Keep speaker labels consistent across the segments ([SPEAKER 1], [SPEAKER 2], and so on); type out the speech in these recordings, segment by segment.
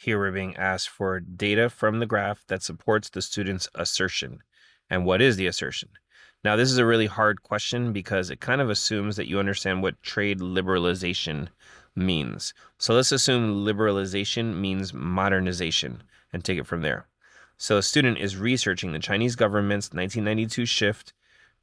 [SPEAKER 1] Here we're being asked for data from the graph that supports the student's assertion. And what is the assertion? Now, this is a really hard question because it kind of assumes that you understand what trade liberalization means. So let's assume liberalization means modernization and take it from there. So a student is researching the Chinese government's 1992 shift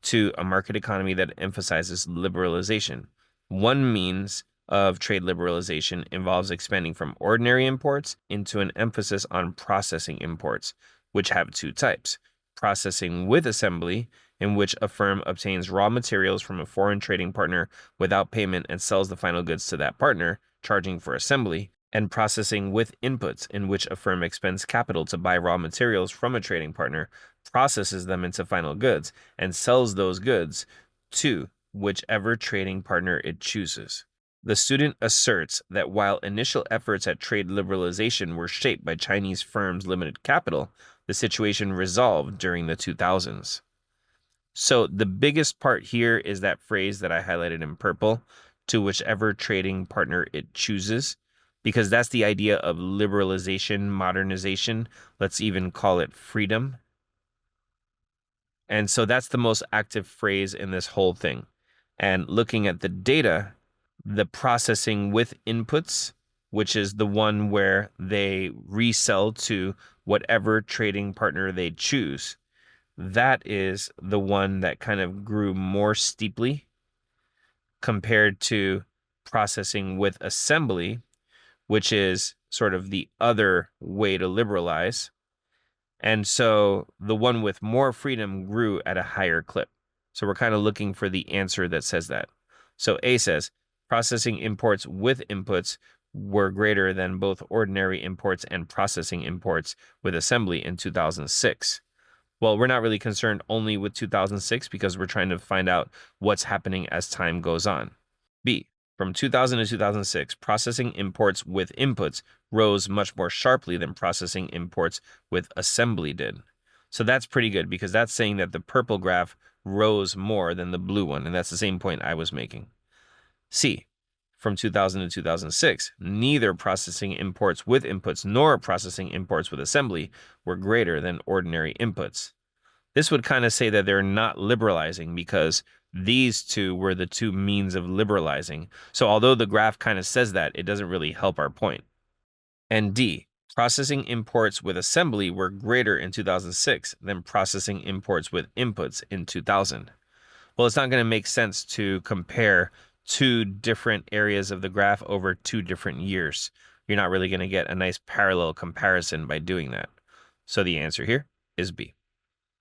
[SPEAKER 1] to a market economy that emphasizes liberalization. One means of trade liberalization involves expanding from ordinary imports into an emphasis on processing imports, which have two types: processing with assembly, in which a firm obtains raw materials from a foreign trading partner without payment and sells the final goods to that partner, charging for assembly, and processing with inputs, in which a firm expends capital to buy raw materials from a trading partner, processes them into final goods, and sells those goods to whichever trading partner it chooses. The student asserts that while initial efforts at trade liberalization were shaped by Chinese firms' limited capital, the situation resolved during the 2000s. So the biggest part here is that phrase that I highlighted in purple, to whichever trading partner it chooses, because that's the idea of liberalization, modernization. Let's even call it freedom. And so that's the most active phrase in this whole thing. And looking at the data, the processing with inputs, which is the one where they resell to whatever trading partner they choose, that is the one that kind of grew more steeply compared to processing with assembly, which is sort of the other way to liberalize. And so the one with more freedom grew at a higher clip. So we're kind of looking for the answer that says that. So A says processing imports with inputs were greater than both ordinary imports and processing imports with assembly in 2006. Well, we're not really concerned only with 2006 because we're trying to find out what's happening as time goes on. B, from 2000 to 2006, processing imports with inputs rose much more sharply than processing imports with assembly did. So that's pretty good because that's saying that the purple graph rose more than the blue one, and that's the same point I was making. C, from 2000 to 2006, neither processing imports with inputs nor processing imports with assembly were greater than ordinary inputs. This would kind of say that they're not liberalizing because these two were the two means of liberalizing. So although the graph kind of says that, it doesn't really help our point. And D, processing imports with assembly were greater in 2006 than processing imports with inputs in 2000. Well, it's not going to make sense to compare two different areas of the graph over two different years. You're not really going to get a nice parallel comparison by doing that. So the answer here is B.